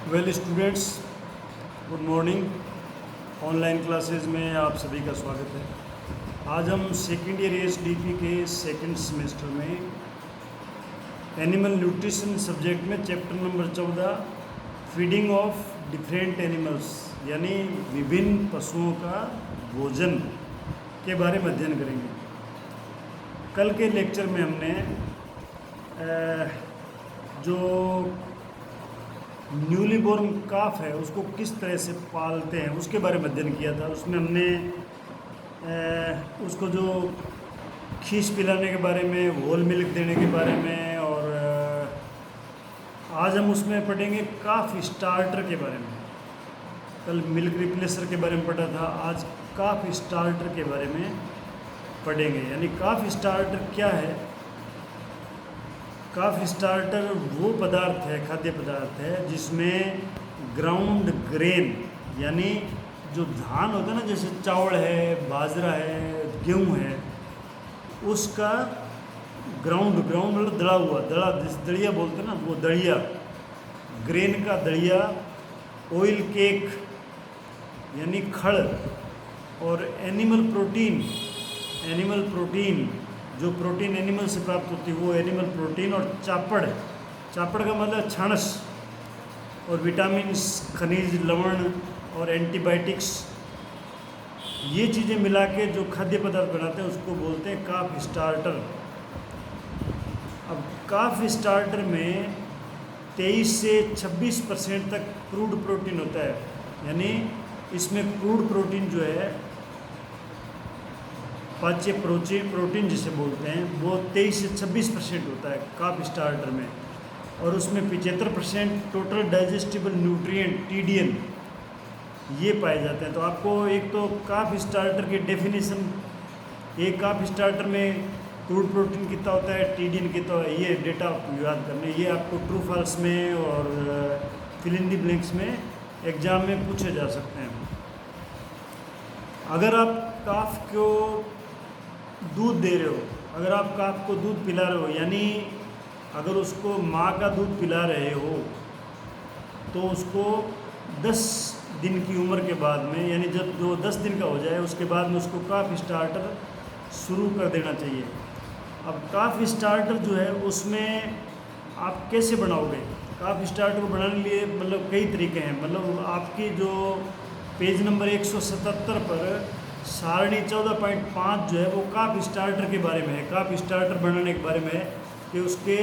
Well students, good morning. Online classes में आप सभी का स्वागत है। आज हम सेकेंड ईयर एसडीपी के सेकेंड सेमेस्टर में एनिमल न्यूट्रिशन सब्जेक्ट में chapter number 14 feeding of different animals यानी विभिन्न पशुओं का भोजन के बारे में अध्ययन करेंगे। कल के लेक्चर में हमने जो न्यूली बोर्न काफ है उसको किस तरह से पालते हैं उसके बारे में अध्ययन किया था। उसमें हमने उसको जो खीस पिलाने के बारे में, होल मिल्क देने के बारे में, और आज हम उसमें पढ़ेंगे काफ स्टार्टर के बारे में। कल मिल्क रिप्लेसर के बारे में पढ़ा था, आज काफ स्टार्टर के बारे में पढ़ेंगे। यानी काफ स्टार्टर क्या है? काफ स्टार्टर वो पदार्थ है, खाद्य पदार्थ है जिसमें ग्राउंड ग्रेन यानी जो धान होता है ना, जैसे चावल है, बाजरा है, गेहूँ है, उसका ग्राउंड मतलब दड़ा हुआ, दड़िया बोलते हैं ना, वो दड़िया, ग्रेन का दड़िया, ऑयल केक यानी खड़, और एनिमल प्रोटीन जो प्रोटीन एनिमल से प्राप्त होती है वो एनिमल प्रोटीन, और चापड़ का मतलब छानस, और विटामिन्स, खनिज, लवण और एंटीबायोटिक्स, ये चीज़ें मिला के जो खाद्य पदार्थ बनाते हैं उसको बोलते हैं काफ स्टार्टर। अब काफ स्टार्टर में 23 से 26% तक क्रूड प्रोटीन होता है। यानी इसमें क्रूड प्रोटीन जो है, पाच्य प्रोटीन जिसे बोलते हैं, वो 23 से 26% होता है काफ स्टार्टर में, और उसमें 75% टोटल डाइजेस्टिबल न्यूट्रिएंट TDN ये पाए जाते हैं। तो आपको एक तो काफ स्टार्टर की डेफिनेशन, एक काफ स्टार्टर में क्रूड प्रोटीन कितना होता है, TDN कितना है, ये डेटा आपको याद करना है। ये आपको ट्रू फॉल्स में और फिल इन द ब्लैंक्स में एग्जाम में पूछे जा सकते हैं। अगर आप काफ को दूध दे रहे हो, अगर आप काफ को दूध पिला रहे हो, यानी अगर उसको माँ का दूध पिला रहे हो तो उसको 10 दिन की उम्र के बाद में, यानी जब जो 10 दिन का हो जाए उसके बाद में उसको काफ स्टार्टर शुरू कर देना चाहिए। अब काफ स्टार्टर जो है उसमें आप कैसे बनाओगे? काफ स्टार्टर को बनाने के लिए मतलब कई तरीके हैं। मतलब आपकी जो पेज नंबर 177 पर सारणी 14.5 जो है वो काफ स्टार्टर के बारे में है, काफ स्टार्टर बनाने के बारे में है कि उसके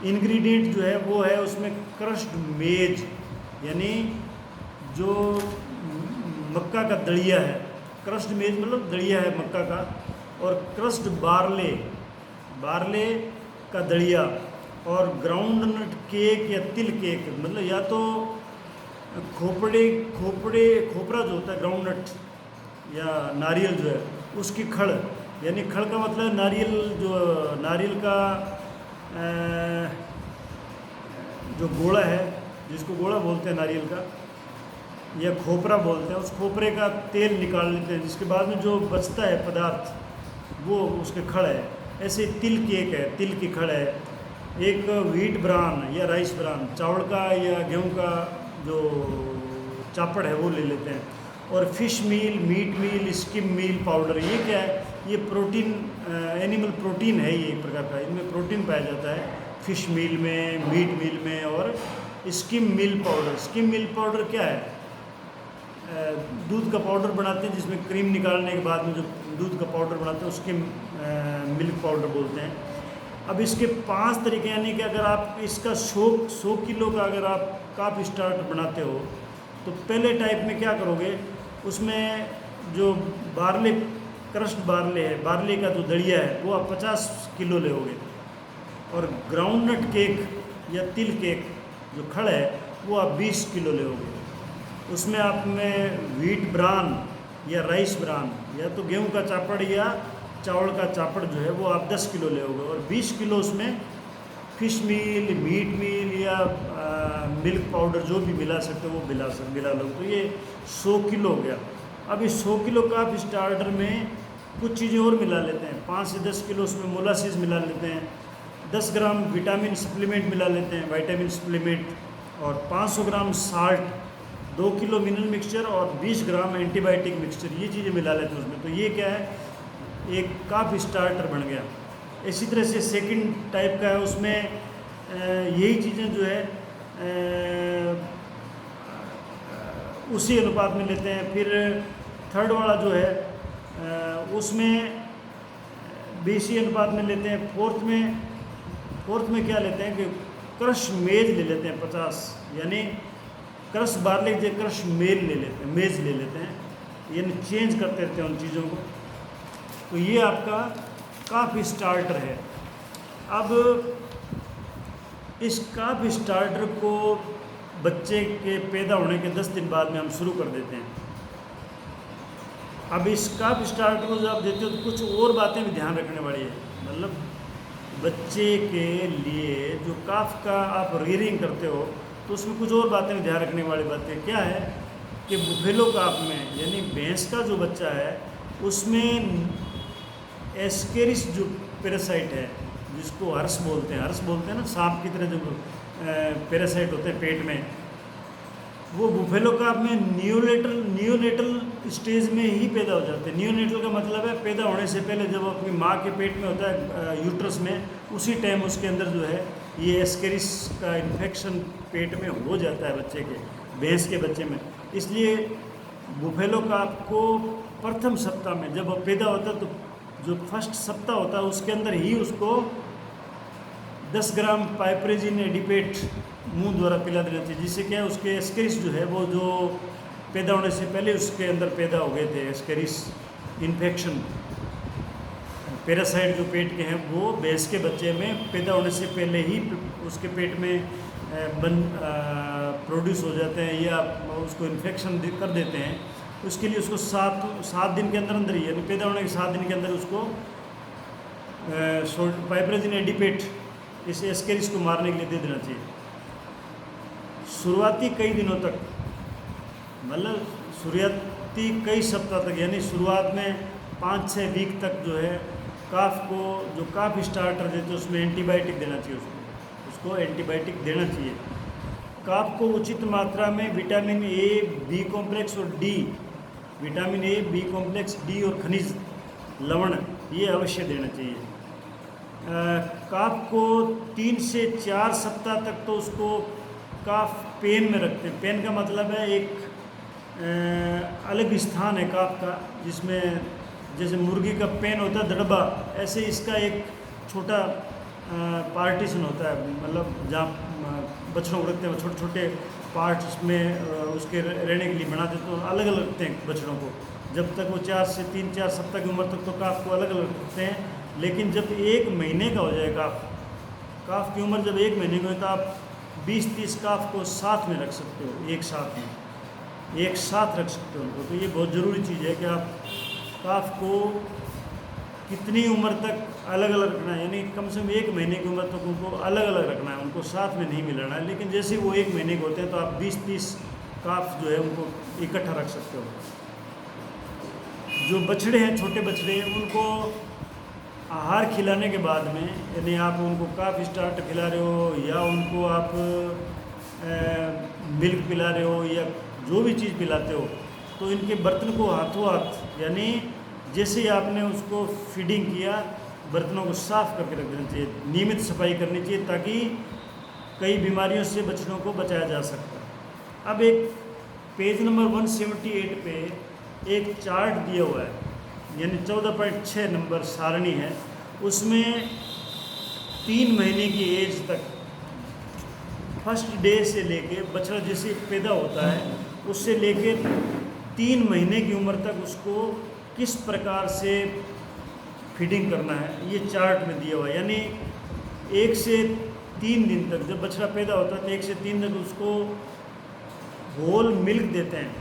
इंग्रेडिएंट जो है वो है, उसमें क्रश्ड मेज यानी जो मक्का का दड़िया है, क्रश्ड मेज मतलब दड़िया है मक्का का, और क्रश्ड बारले का दड़िया, और ग्राउंड नट केक या तिल केक, मतलब या तो खोपरा जो होता है, ग्राउंड नट या नारियल जो है उसकी खड़, यानी खड़ का मतलब नारियल का जो गोला है, जिसको गोला बोलते हैं नारियल का, या खोपरा बोलते हैं, उस खोपरे का तेल निकाल लेते हैं, जिसके बाद में जो बचता है पदार्थ वो उसके खड़ है। ऐसे तिल केक है, तिल की खड़ है। एक व्हीट ब्रान या राइस ब्रान, चावल का या गेहूं का जो चापड़ है वो ले लेते हैं। और फिश मील, मीट मील, स्किम मील पाउडर, ये क्या है? ये प्रोटीन, एनिमल प्रोटीन है, ये एक प्रकार का, इनमें प्रोटीन पाया जाता है फिश मील में, मीट मील में। और स्किम मिल पाउडर क्या है? दूध का पाउडर बनाते हैं जिसमें क्रीम निकालने के बाद में जो दूध का पाउडर बनाते हैं उसके मिल्क पाउडर बोलते हैं। अब इसके 5 तरीके, यानी कि अगर आप इसका 100 किलो का अगर आप काफ स्टार्टर बनाते हो तो पहले टाइप में क्या करोगे, उसमें जो क्रश्ड बारले है, बारले का जो दड़िया है वो आप 50 किलो लोगे, और ग्राउंड नट केक या तिल केक जो खड़ है वो आप 20 किलो लोगे। उसमें आप में व्हीट ब्रान या राइस ब्रान, या तो गेहूं का चापड़ या चावल का चापड़ जो है वो आप 10 किलो लोगे, और 20 किलो उसमें फिश मील, मीट मील या मिल्क पाउडर जो भी मिला सकते हो वो मिला लो, तो ये 100 किलो हो गया। अब इस 100 किलो काफ स्टार्टर में कुछ चीज़ें और मिला लेते हैं, 5 से 10 किलो उसमें मोलासिस मिला लेते हैं, 10 ग्राम विटामिन सप्लीमेंट मिला लेते हैं, विटामिन सप्लीमेंट, और 500 ग्राम साल्ट, 2 किलो मिनरल मिक्सचर और 20 ग्राम एंटीबायोटिक मिक्सचर, ये चीज़ें मिला लेते हैं उसमें। तो ये क्या है, एक काफ़ी स्टार्टर बन गया। इसी तरह से सेकंड टाइप का है, उसमें यही चीज़ें जो है उसी अनुपात में लेते हैं। फिर थर्ड वाला जो है उसमें भी इसी अनुपात में लेते हैं। फोर्थ में क्या लेते हैं कि क्रश मेज ले लेते हैं 50, यानी क्रश बार्लिक जो क्रश मेज ले लेते हैं, यानी चेंज करते रहते हैं उन चीज़ों को। तो ये आपका काफ़ी स्टार्टर है। अब इस काफ़ी स्टार्टर को बच्चे के पैदा होने के 10 दिन बाद में हम शुरू कर देते हैं। अब इस काफ़ी स्टार्टर को जब आप देते हो तो कुछ और बातें भी ध्यान रखने वाली है। मतलब बच्चे के लिए जो काफ का आप रीयरिंग करते हो तो उसमें कुछ और बातें भी ध्यान रखने वाली बातें क्या है कि बुफेलो काफ में, यानी भैंस का जो बच्चा है उसमें एस्केरिस जो पैरासाइट है, जिसको हर्स बोलते हैं ना, सांप की तरह जो पैरासाइट होते हैं पेट में, वो बुफेलो काफ में नियोनेटल स्टेज में ही पैदा हो जाते हैं। नियोनेटल का मतलब है पैदा होने से पहले, जब अपनी माँ के पेट में होता है यूट्रस में, उसी टाइम उसके अंदर जो है ये एस्केरिस का इन्फेक्शन पेट में हो जाता है बच्चे के, भैंस के बच्चे में। इसलिए बुफेलो काफ को प्रथम सप्ताह में जब पैदा होता है तो जो फर्स्ट सप्ताह होता है उसके अंदर ही उसको 10 ग्राम पाइपरेजिन एडिपेट मुंह द्वारा पिला देना चाहिए, जिससे क्या है उसके एस्केरिस जो है वो जो पैदा होने से पहले उसके अंदर पैदा हो गए थे एस्केरिस इन्फेक्शन पैरासाइट जो पेट के हैं वो भैंस के बच्चे में पैदा होने से पहले ही उसके पेट में प्रोड्यूस हो जाते हैं या उसको इन्फेक्शन कर देते हैं। उसके लिए उसको 7 दिन के अंदर ही, यानी पैदा होने के 7 दिन के अंदर उसको पाइपरेजिन एडिपेट इस एस्केरिस को मारने के लिए दे देना चाहिए। शुरुआती कई दिनों तक, मतलब शुरुआती कई सप्ताह तक, यानी शुरुआत में 5-6 वीक तक जो है काफ को जो काफ स्टार्टर देते हैं उसमें एंटीबायोटिक देना चाहिए, उसको एंटीबायोटिक देना चाहिए। काफ को उचित मात्रा में विटामिन ए, बी कॉम्प्लेक्स और D, vitamin A, B complex, D और खनिज लवण ये अवश्य देना चाहिए। काफ को 3 से 4 सप्ताह तक तो उसको काफ पेन में रखते हैं। पेन का मतलब है एक अलग स्थान है काफ का, जिसमें जैसे मुर्गी का पेन होता है दड़बा, ऐसे इसका एक छोटा पार्टीशन होता है, मतलब जहाँ बछड़ों को रखते हैं, छोटे छोटे पार्ट्स में उसके रहने के लिए बनाते, तो अलग अलग रखते हैं बछड़ों को। जब तक वो 3-4 सप्ताह की उम्र तक तो काफ को अलग अलग रखते हैं। लेकिन जब 1 महीने का हो जाए काफ की उम्र जब 1 महीने की हो तो आप 20-30 काफ को साथ में रख सकते हो, एक साथ रख सकते हो उनको। तो ये बहुत ज़रूरी चीज़ है कि आप काफ को कितनी उम्र तक अलग अलग रखना है, यानी कम से कम 1 महीने की उम्र तक उनको अलग अलग रखना है, उनको साथ में नहीं मिलाना है। लेकिन जैसे वो 1 महीने के होते हैं तो आप 20-30 काफ जो है उनको इकट्ठा रख सकते हो। जो बछड़े हैं, छोटे बछड़े हैं, उनको आहार खिलाने के बाद में, यानी आप उनको काफ स्टार्ट खिला रहे हो या उनको आप मिल्क पिला रहे हो या जो भी चीज़ पिलाते हो, तो इनके बर्तन को हाथों हाथ, यानी जैसे ही आपने उसको फीडिंग किया, बर्तनों को साफ़ करके रख देना चाहिए, नियमित सफाई करनी चाहिए, ताकि कई बीमारियों से बछड़ों को बचाया जा सकता। अब एक पेज नंबर 178 पे एक चार्ट दिया हुआ है, यानी 14.6 नंबर सारणी है। उसमें 3 महीने की एज तक, फर्स्ट डे से लेके बछड़ा जैसे पैदा होता है उससे लेके 3 महीने की उम्र तक उसको किस प्रकार से फीडिंग करना है, ये चार्ट में दिया हुआ है। यानी 1 से 3 दिन तक, जब बछड़ा पैदा होता है तो 1 से 3 दिन उसको होल मिल्क देते हैं,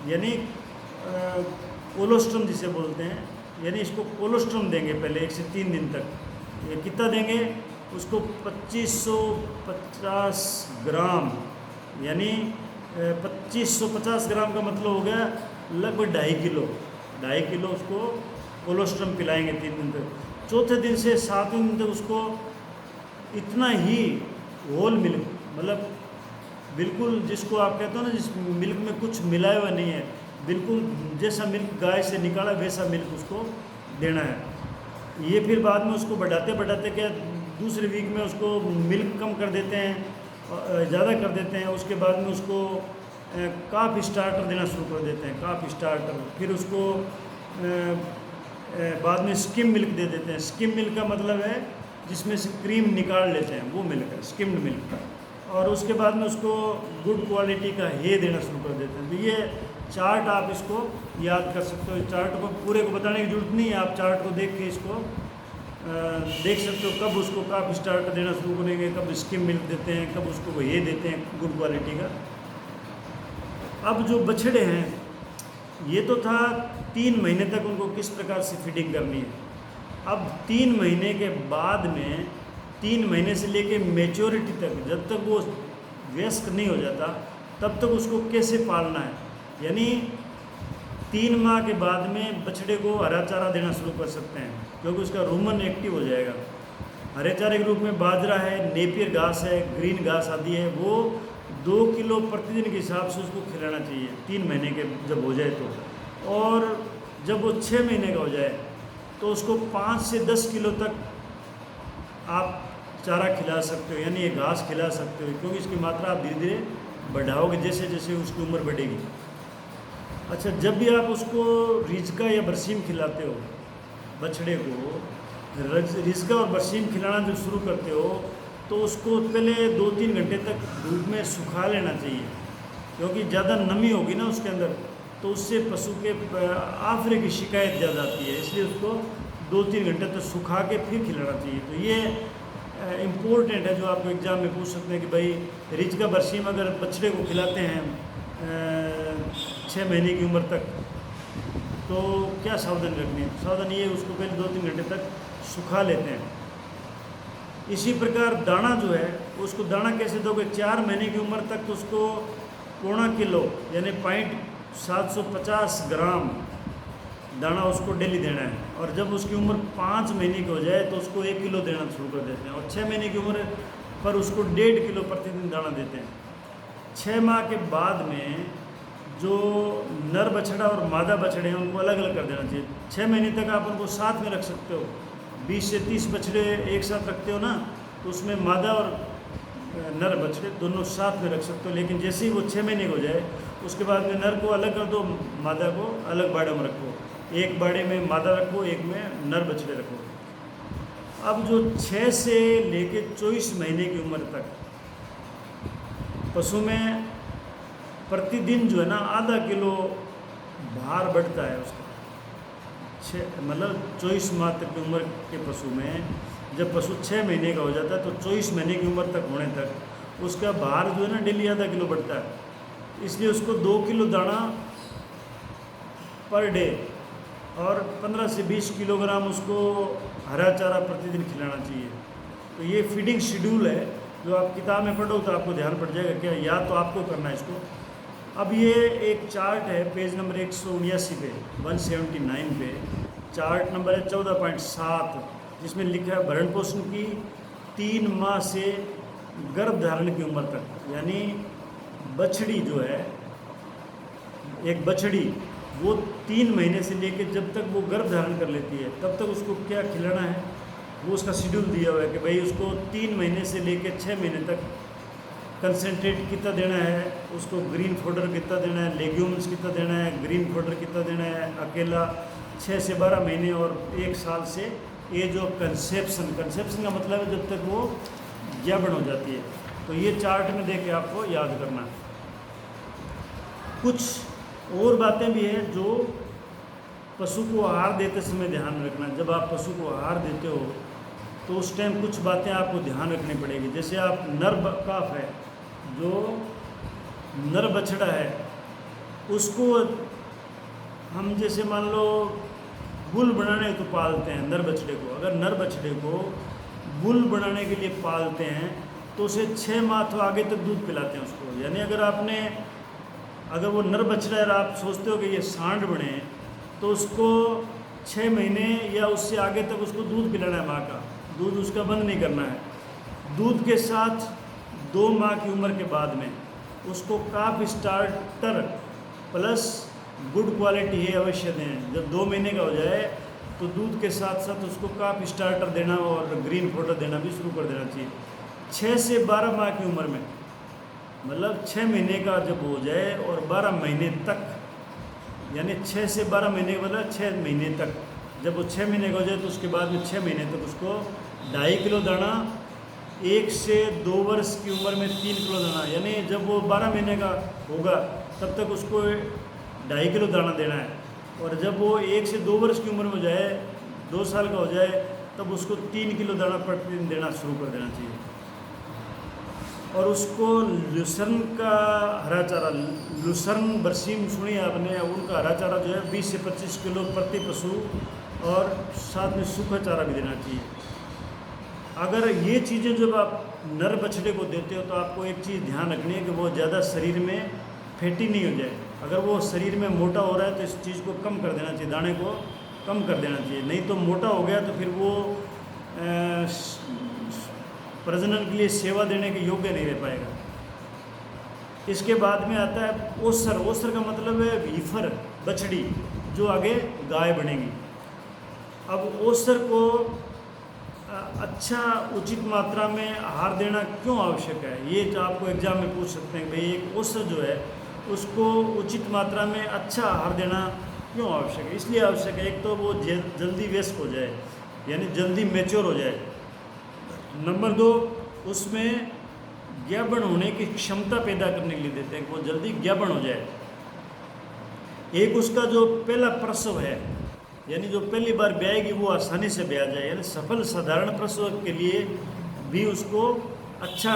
यानी कोलोस्ट्रम जिसे बोलते हैं, यानी इसको कोलोस्ट्रम देंगे पहले 1 से 3 दिन तक। ये कितना देंगे उसको? 2550 ग्राम, यानी 2550 ग्राम का मतलब हो गया लगभग 2.5 किलो उसको कोलोस्ट्रम पिलाएंगे 3 दिन तक। चौथे दिन से 7वें दिन तक उसको इतना ही होल मिल्क, मतलब बिल्कुल जिसको आप कहते हो ना, जिस मिल्क में कुछ मिलाया हुआ नहीं है, बिल्कुल जैसा मिल्क गाय से निकाला वैसा मिल्क उसको देना है। ये फिर बाद में उसको बढ़ाते बढ़ाते क्या दूसरे वीक में उसको मिल्क कम कर देते हैं, ज़्यादा कर देते हैं। उसके बाद में उसको काफ स्टार्टर देना शुरू कर देते हैं, काफ स्टार्टर। फिर उसको बाद में स्किम मिल्क दे देते हैं। स्किम मिल्क का मतलब है जिसमें से क्रीम निकाल लेते हैं, वो मिल्क है स्किम्ड मिल्क। और उसके बाद में उसको गुड क्वालिटी का हे देना शुरू कर देते हैं। तो ये चार्ट आप इसको याद कर सकते हो। चार्ट को पूरे को बताने की जरूरत नहीं है, आप चार्ट को देख के इसको देख सकते हो कब उसको काफ स्टार्टर देना शुरू करेंगे, कब स्किम मिल्क देते हैं, कब उसको ये देते हैं गुड क्वालिटी का। अब जो बछड़े हैं, ये तो था 3 महीने तक उनको किस प्रकार से फीडिंग करनी है। अब 3 महीने के बाद में 3 महीने से लेके मेच्योरिटी तक, जब तक वो वयस्क नहीं हो जाता तब तक उसको कैसे पालना है। यानी 3 माह के बाद में बछड़े को हरा चारा देना शुरू कर सकते हैं, क्योंकि उसका रूमन एक्टिव हो जाएगा। हरे चारे के रूप में बाजरा है, नेपियर घास है, ग्रीन घास आदि है, वो 2 किलो प्रतिदिन के हिसाब से उसको खिलाना चाहिए 3 महीने के जब हो जाए तो। और जब वो 6 महीने का हो जाए तो उसको 5 से 10 किलो तक आप चारा खिला सकते हो, यानी ये घास खिला सकते हो, क्योंकि इसकी मात्रा आप धीरे धीरे बढ़ाओगे जैसे जैसे उसकी उम्र बढ़ेगी। अच्छा, जब भी आप उसको रिजका या बरसीम खिलाते हो बछड़े को, रिजका और बरसीम खिलाना जब शुरू करते हो तो उसको पहले 2-3 घंटे तक धूप में सुखा लेना चाहिए, क्योंकि ज़्यादा नमी होगी ना उसके अंदर, तो उससे पशु के आफरे की शिकायत ज़्यादा आती है। इसलिए उसको 2-3 घंटे तक सुखा के फिर खिलाना चाहिए। तो ये इम्पोर्टेंट है, जो आपको एग्ज़ाम में पूछ सकते हैं कि भाई रिजका बरसीम अगर बछड़े को खिलाते हैं 6 महीने की उम्र तक तो क्या सावधानी रखनी है। सावधानी ये, उसको पहले 2-3 घंटे तक सुखा लेते हैं। इसी प्रकार दाना जो है, उसको दाना कैसे दोगे, 4 महीने की उम्र तक तो उसको 1.25 किलो यानी 750 ग्राम दाना उसको डेली देना है। और जब उसकी उम्र 5 महीने की हो जाए तो उसको 1 किलो देना शुरू कर देते हैं। और 6 महीने की उम्र पर उसको 1.5 किलो प्रतिदिन दाना देते हैं। 6 माह के बाद में जो नर बछड़ा और मादा बछड़े हैं उनको अलग अलग कर देना चाहिए। 6 महीने तक आप उनको साथ में रख सकते हो। 20 से 30 बछड़े एक साथ रखते हो ना, तो उसमें मादा और नर बछड़े दोनों साथ में रख सकते हो। लेकिन जैसे ही वो 6 महीने को हो जाए उसके बाद में नर को अलग कर दो, मादा को अलग बाड़े में रखो। एक बाड़े में मादा रखो, एक में नर बछड़े रखो। अब जो 6 से लेके 24 महीने की उम्र तक पशु में प्रतिदिन जो है ना आधा किलो भार बढ़ता है उसका। मतलब 24 माह तक की उम्र के पशु में, जब पशु 6 महीने का हो जाता है तो 24 महीने की उम्र तक होने तक उसका भार जो है ना डेली आधा किलो बढ़ता है। इसलिए उसको 2 किलो दाना पर डे और 15 से 20 किलोग्राम उसको हरा चारा प्रतिदिन खिलाना चाहिए। तो ये फीडिंग शेड्यूल है, जो आप किताब में पढ़ो तो आपको ध्यान पड़ जाएगा, क्या याद तो आपको करना है इसको। अब ये एक चार्ट है पेज नंबर 179 पे, 179 पे चार्ट नंबर है 14.7, जिसमें लिखा है भरण पोषण की 3 माह से गर्भ धारण की उम्र तक। यानी बछड़ी जो है, एक बछड़ी वो 3 महीने से लेकर जब तक वो गर्भ धारण कर लेती है तब तक उसको क्या खिलाना है, वो उसका शेड्यूल दिया हुआ है कि भाई उसको 3 महीने से लेकर 6 महीने तक कंसनट्रेट कितना देना है, उसको ग्रीन फोडर कितना देना है, लेग्यूम्स कितना देना है, ग्रीन फोडर कितना देना है अकेला, 6 से 12 महीने और 1 साल से एज ऑफ कंसेप्शन का मतलब है जब तक वो जबड़ हो जाती है। तो ये चार्ट में देके आपको याद करना है। कुछ और बातें भी हैं जो पशु को आहार देते समय ध्यान रखना। जब आप पशु को आहार देते हो तो उस टाइम कुछ बातें आपको ध्यान रखनी पड़ेगी। जैसे आप नर काफ है, जो नर बछड़ा है, उसको हम जैसे मान लो बुल बनाने को पालते हैं नर बछड़े को। अगर नर बछड़े को बुल बनाने के लिए पालते हैं तो उसे 6 माह तो आगे तक दूध पिलाते हैं उसको। यानी अगर वो नर बछड़ा है और आप सोचते हो कि ये सांड बने, तो उसको 6 महीने या उससे आगे तक उसको दूध पिलाना है। माँ का दूध उसका बंद नहीं करना है। दूध के साथ 2 माह की उम्र के बाद में उसको काफ स्टार्टर प्लस गुड क्वालिटी है अवश्य दें। जब 2 महीने का हो जाए तो दूध के साथ साथ उसको काफ स्टार्टर देना और ग्रीन पाउडर देना भी शुरू कर देना चाहिए। 6 से 12 माह की उम्र में, मतलब 6 महीने का जब हो जाए और 12 महीने तक, यानी 6 से 12 महीने का मतलब 6 महीने तक, जब वो 6 महीने का हो जाए तो उसके बाद में 6 महीने तक उसको 2.5 किलो दाना, 1 से 2 वर्ष की उम्र में 3 किलो दाना, यानी जब वो 12 महीने का होगा तब तक उसको 2.5 किलो दाना देना है। और जब वो 1 से 2 वर्ष की उम्र में हो जाए, 2 साल का हो जाए, तब उसको 3 किलो दाना प्रतिदिन देना शुरू कर देना चाहिए। और उसको लुसर्न का हरा चारा, लुसर्न बरसीम सुनी आपने, उनका हरा चारा जो है 20 से 25 किलो प्रति पशु, और साथ में सूखा चारा भी देना चाहिए। अगर ये चीज़ें जब आप नर बछड़े को देते हो तो आपको एक चीज़ ध्यान रखनी है कि वो ज़्यादा शरीर में फैटी नहीं हो जाए। अगर वो शरीर में मोटा हो रहा है तो इस चीज़ को कम कर देना चाहिए, दाने को कम कर देना चाहिए। नहीं तो मोटा हो गया तो फिर वो प्रजनन के लिए सेवा देने के योग्य नहीं रह पाएगा। इसके बाद में आता है ओसर। ओसर का मतलब है वीफर, बछड़ी जो आगे गाय बनेगी। अब ओसर को अच्छा उचित मात्रा में आहार देना क्यों आवश्यक है, ये जो आपको एग्जाम में पूछ सकते हैं। भाई एक ओसर जो है उसको उचित मात्रा में अच्छा आहार देना क्यों आवश्यक है? इसलिए आवश्यक है, एक तो वो जल्दी वयस्क हो जाए, यानी जल्दी मैच्योर हो जाए। नंबर 2, उसमें ज्ञापन होने की क्षमता पैदा करने के लिए देते हैं कि वो जल्दी ज्ञापन हो जाए। एक उसका जो पहला प्रसव है, यानी जो पहली बार ब्याएगी वो आसानी से ब्याह जाए, यानी सफल साधारण प्रसव के लिए भी उसको अच्छा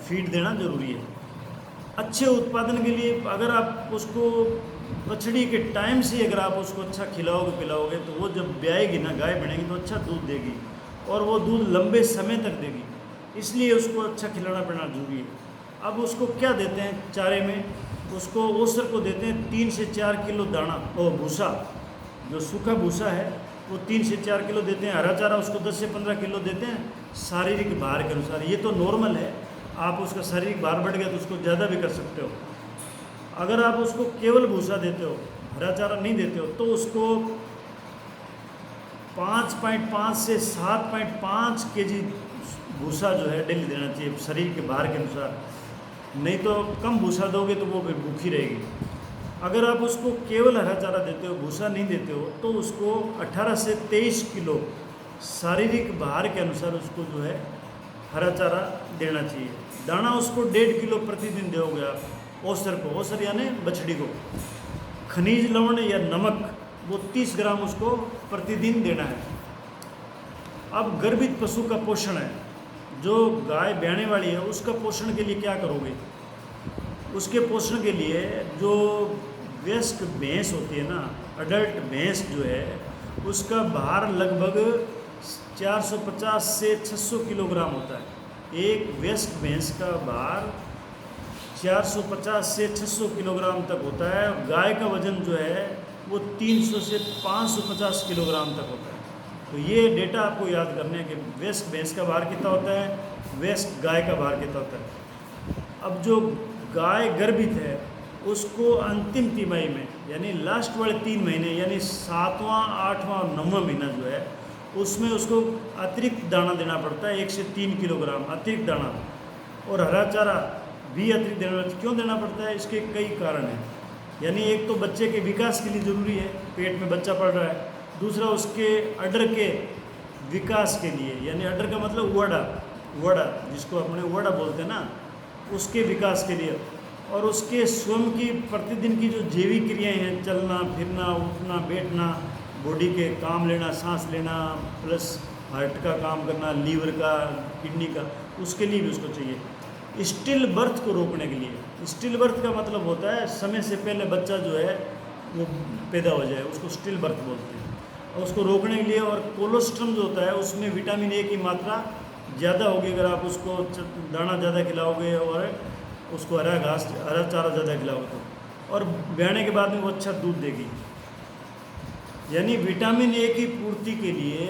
फीड देना जरूरी है। अच्छे उत्पादन के लिए अगर आप उसको बछड़ी के टाइम से अगर आप उसको अच्छा खिलाओगे पिलाओगे तो वो जब ब्याएगी ना, गाय बनेगी तो अच्छा दूध देगी और वो दूध लंबे समय तक देगी। इसलिए उसको अच्छा खिलाना पिलाना जरूरी है। अब उसको क्या देते हैं चारे में? उसको ओसर को देते हैं 3 से 4 किलो दाना और भूसा, जो सूखा भूसा है वो 3 से 4 किलो देते हैं। हरा चारा उसको 10 से 15 किलो देते हैं शारीरिक भार के अनुसार। ये तो नॉर्मल है, आप उसका शारीरिक भार बढ़ गया तो उसको ज़्यादा भी कर सकते हो। अगर आप उसको केवल भूसा देते हो, हरा चारा नहीं देते हो, तो उसको 5.5 से 7.5 केजी भूसा जो है डेली देना चाहिए शरीर के भार के अनुसार। नहीं तो कम भूसा दोगे तो वो फिर भूखी रहेगी। अगर आप उसको केवल हरा चारा देते हो, भूसा नहीं देते हो, तो उसको 18 से 23 किलो शारीरिक भार के अनुसार उसको जो है हरा चारा देना चाहिए। दाना उसको 1.5 किलो प्रतिदिन दोगे आप ओसर को, ओसर यानी बछड़ी को। खनिज लवण या नमक वो 30 ग्राम उसको प्रतिदिन देना है। अब गर्भित पशु का पोषण है, जो गाय ब्याने वाली है उसका पोषण के लिए क्या करोगे? उसके पोषण के लिए जो वयस्क भैंस होती है ना, अडल्ट भैंस जो है, उसका भार लगभग 450 से 600 किलोग्राम होता है। एक वयस्क भैंस का भार 450 से 600 किलोग्राम तक होता है। गाय का वजन जो है वो 300 से 550 किलोग्राम तक होता है। तो ये डेटा आपको याद करने हैं कि वयस्क भैंस का भार कितना होता है, वयस्क गाय का भार कितना होता है। अब जो गाय गर्भित है उसको अंतिम तिमाही में, यानी लास्ट वाले 3 महीने, यानी 7वां, 8वां और 9वां महीना जो है, उसमें उसको अतिरिक्त दाना देना पड़ता है 1 से 3 किलोग्राम अतिरिक्त दाना। और हरा चारा भी अतिरिक्त देना। क्यों देना पड़ता है? इसके कई कारण हैं। यानी एक तो बच्चे के विकास के लिए ज़रूरी है, पेट में बच्चा पड़ रहा है। दूसरा उसके अडर के विकास के लिए, यानी अडर का मतलब वड़ा जिसको अपने वड़ा बोलते हैं ना, उसके विकास के लिए। और उसके स्वयं की प्रतिदिन की जो जैविक क्रियाएं हैं, चलना फिरना उठना बैठना, बॉडी के काम लेना, सांस लेना, प्लस हार्ट का काम करना, लीवर का, किडनी का, उसके लिए भी उसको चाहिए। स्टिल बर्थ को रोकने के लिए, स्टिल बर्थ का मतलब होता है समय से पहले बच्चा जो है वो पैदा हो जाए, उसको स्टिल बर्थ बोलते हैं। और उसको रोकने के लिए, और कोलोस्ट्रम जो होता है उसमें विटामिन ए की मात्रा ज़्यादा होगी अगर आप उसको दाना ज़्यादा खिलाओगे और उसको हरा चारा ज़्यादा खिलाओगे तो। और ब्याने के बाद में वो अच्छा दूध देगी। यानी विटामिन ए की पूर्ति के लिए,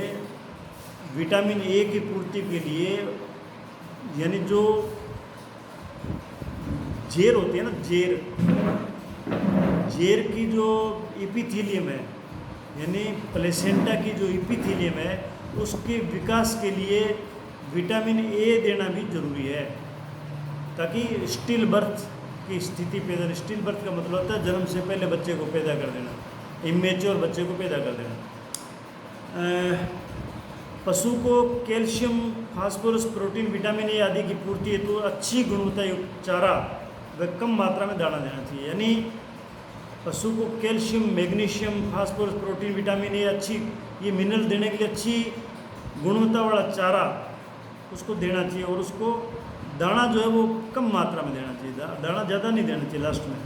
विटामिन ए की पूर्ति के लिए, यानी जो जेर होती है ना, जेर की जो इपिथीलियम है, यानी प्लेसेंटा की जो इपिथीलियम है, उसके विकास के लिए विटामिन ए देना भी जरूरी है, ताकि स्टिल बर्थ की स्थिति पैदा। स्टिल बर्थ का मतलब होता है जन्म से पहले बच्चे को पैदा कर देना, इमेच्योर बच्चे को पैदा कर देना। पशु को calcium, phosphorus, protein, vitamin A आदि की पूर्ति हेतु अच्छी गुणवत्ता युक्त चारा व कम मात्रा में दाना देना चाहिए। यानी पशु को calcium, magnesium, phosphorus, protein, vitamin A, अच्छी ये मिनरल देने के लिए अच्छी गुणवत्ता वाला चारा उसको देना चाहिए, और उसको दाना जो है वो कम मात्रा में देना चाहिए। दाना ज़्यादा नहीं देना चाहिए लास्ट में,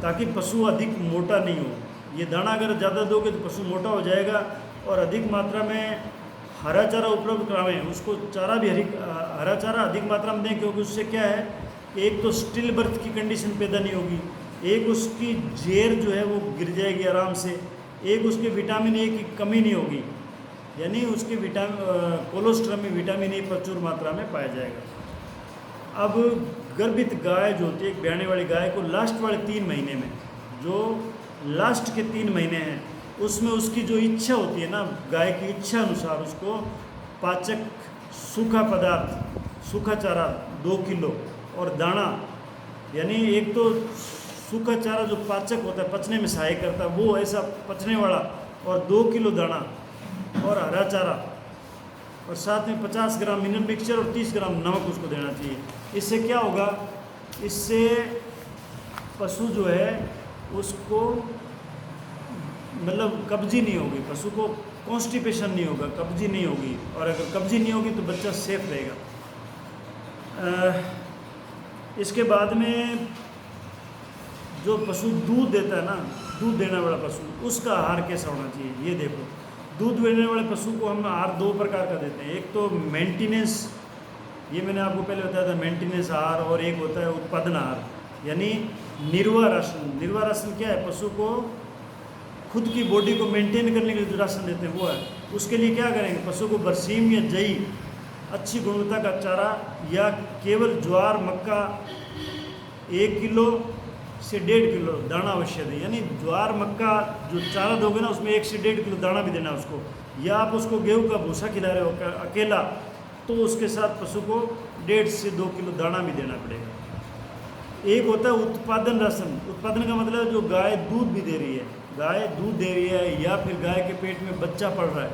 ताकि पशु अधिक मोटा नहीं हो। ये दाना अगर ज़्यादा दोगे तो पशु मोटा हो जाएगा। और अधिक मात्रा में हरा चारा उपलब्ध करावें, उसको चारा भी हरा चारा अधिक मात्रा में दें, क्योंकि उससे क्या है, एक तो स्टिल बर्थ की कंडीशन पैदा नहीं होगी, एक उसकी जेर जो है वो गिर जाएगी आराम से, एक उसके विटामिन ए की कमी नहीं होगी, यानी उसके कोलोस्ट्रम में विटामिन ए प्रचुर मात्रा में पाया जाएगा। अब गर्भित गाय जो होती है, एक ब्याने वाली गाय को लास्ट वाले 3 महीने में, जो लास्ट के 3 महीने हैं, उसमें उसकी जो इच्छा होती है ना, गाय की इच्छा अनुसार उसको पाचक सूखा पदार्थ, सूखा चारा 2 किलो और दाना, यानी एक तो सूखा चारा जो पाचक होता है, पचने में सहायक करता है, वो ऐसा पचने वाला, और 2 किलो दाना और हरा चारा, और साथ में 50 ग्राम मिनरल मिक्सचर और 30 ग्राम नमक उसको देना चाहिए। इससे क्या होगा, इससे पशु जो है उसको मतलब कब्जी नहीं होगी, पशु को कॉन्स्टिपेशन नहीं होगा, कब्जी नहीं होगी, और अगर कब्जी नहीं होगी तो बच्चा सेफ रहेगा। इसके बाद में जो पशु दूध देता है ना, दूध देने वाला पशु, उसका आहार कैसा होना चाहिए, ये देखो। दूध देने वाले पशु को हम आहार 2 प्रकार का देते हैं। एक तो मेंटेनेंस, ये मैंने आपको पहले बताया था, मेंटेनेंस आहार, और एक होता है उत्पादन आहार, यानी निर्वाह राशन। निर्वाह राशन क्या है, पशु को खुद की बॉडी को मेंटेन करने के लिए जो राशन देते हैं वो है। उसके लिए क्या करेंगे, पशु को बरसीम या जई, अच्छी गुणवत्ता का चारा, या केवल ज्वार मक्का 1 किलो से 1.5 किलो दाना अवश्य दें। यानी ज्वार मक्का जो चारा दोगे ना, उसमें 1 से 1.5 किलो दाना भी देना है उसको। या आप उसको गेहूँ का भूसा खिला रहे हो अकेला, तो उसके साथ पशु को 1.5 से 2 किलो दाना भी देना पड़ेगा। एक होता है उत्पादन राशन। उत्पादन का मतलब जो गाय दूध भी दे रही है, गाय दूध दे रही है, या फिर गाय के पेट में बच्चा पड़ रहा है,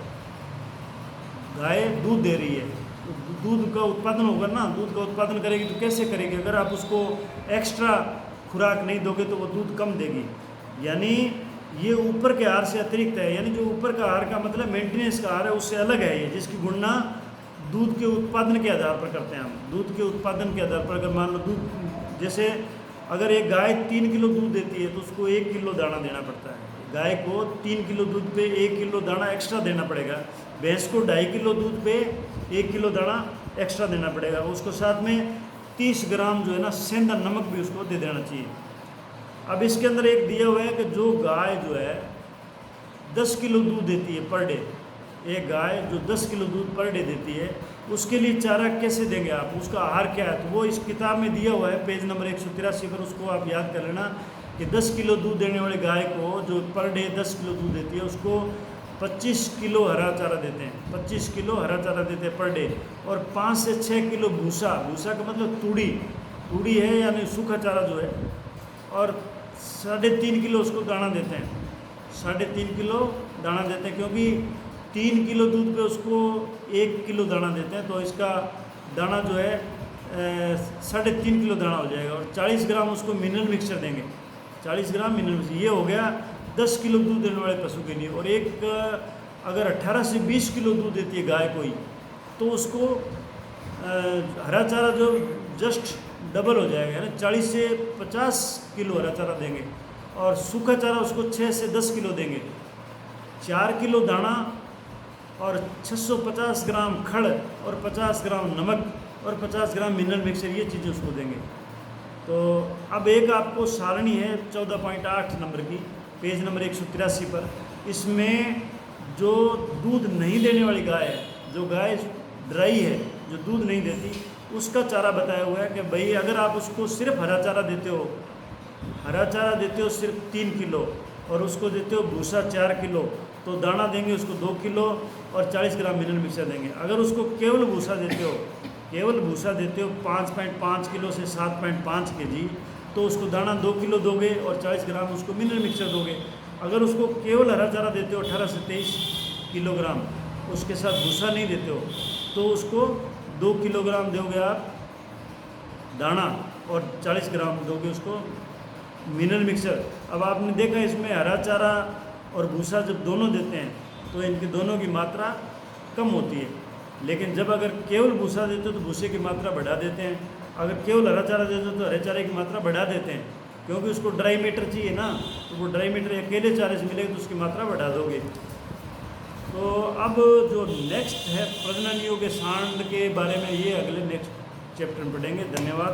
गाय दूध दे रही है, तो दूध का उत्पादन होगा ना। दूध का उत्पादन करेगी तो कैसे करेगी, अगर आप उसको एक्स्ट्रा खुराक नहीं दोगे तो वो दूध कम देगी। यानी ये ऊपर के आहार से अतिरिक्त है, यानी जो ऊपर का आहार का मतलब मेंटेनेंस का आहार है, उससे अलग है ये, जिसकी गणना दूध के उत्पादन के आधार पर करते हैं हम। दूध के उत्पादन के आधार पर अगर मान लो दूध, जैसे अगर एक गाय 3 किलो दूध देती है तो उसको 1 किलो दाना देना पड़ता है। गाय को 3 किलो दूध पे 1 किलो दाना एक्स्ट्रा देना पड़ेगा। भैंस को 2.5 किलो दूध पे 1 किलो दाना एक्स्ट्रा देना पड़ेगा। उसको साथ में 30 ग्राम जो है ना सेंधा नमक भी उसको दे देना चाहिए। अब इसके अंदर एक दिया हुआ है कि जो गाय जो है 10 किलो दूध देती है पर डे, एक गाय जो 10 किलो दूध पर डे देती है, उसके लिए चारा कैसे देंगे आप, उसका आहार क्या है, तो वो इस किताब में दिया हुआ है पेज नंबर 183 पर। उसको आप याद कर लेना कि 10 किलो दूध देने वाले गाय को जो पर डे 10 किलो दूध देती है, उसको 25 किलो हरा चारा देते हैं। 25 किलो हरा चारा देते हैं पर डे, और 5 से 6 किलो भूसा, भूसा का मतलब तूड़ी है, यानी सूखा चारा जो है, और 3.5 किलो उसको दाना देते हैं। 3.5 किलो दाना देते हैं, क्योंकि 3 किलो दूध पे उसको 1 किलो दाना देते हैं, तो इसका दाना जो है 3.5 किलो दाना हो जाएगा। और 40 ग्राम उसको मिनरल मिक्सचर देंगे, 40 ग्राम मिनरल मिक्सचर। ये हो गया 10 किलो दूध देने वाले पशु के लिए। और एक अगर 18 से 20 किलो दूध देती है गाय कोई, तो उसको हरा चारा जो जस्ट डबल हो जाएगा, यानी 40 से 50 किलो हरा चारा देंगे, और सूखा चारा उसको 6 से 10 किलो देंगे। 4 किलो दाना और 650 ग्राम खड़ और 50 ग्राम नमक और 50 ग्राम मिनरल मिक्सचर, ये चीज़ें उसको देंगे। तो अब एक आपको सारणी है 14.8 नंबर की, पेज नंबर 183 पर। इसमें जो दूध नहीं देने वाली गाय है, जो गाय ड्राई है, जो दूध नहीं देती, उसका चारा बताया हुआ है कि भाई अगर आप उसको सिर्फ हरा चारा देते हो सिर्फ 3 किलो और उसको देते हो भूसा 4 किलो, तो दाना देंगे उसको 2 किलो और 40 ग्राम मिनरल मिक्सर देंगे। अगर उसको केवल भूसा देते हो 5.5 किलो से 7.5 kg, तो उसको दाना 2 किलो दोगे और 40 ग्राम उसको मिनरल मिक्सर दोगे। अगर उसको केवल हरा चारा देते हो 18 से 23 किलोग्राम, उसके साथ भूसा नहीं देते हो, तो उसको 2 किलोग्राम दोगे आप दाना और 40 ग्राम दोगे उसको मिनरल मिक्सर। अब आपने देखा इसमें हरा चारा और भूसा जब दोनों देते हैं तो इनके दोनों की मात्रा कम होती है, लेकिन जब अगर केवल भूसा देते हो तो भूसे की मात्रा बढ़ा देते हैं, अगर केवल हरा चारा देते हो तो हरे चारे की मात्रा बढ़ा देते हैं, क्योंकि उसको ड्राई मैटर चाहिए ना, तो वो ड्राई मैटर अकेले चारे से मिलेगा तो उसकी मात्रा बढ़ा दोगे। तो अब जो नेक्स्ट है प्रजनन योग्य सांड के बारे में, ये अगले नेक्स्ट चैप्टर में पढ़ेंगे। धन्यवाद।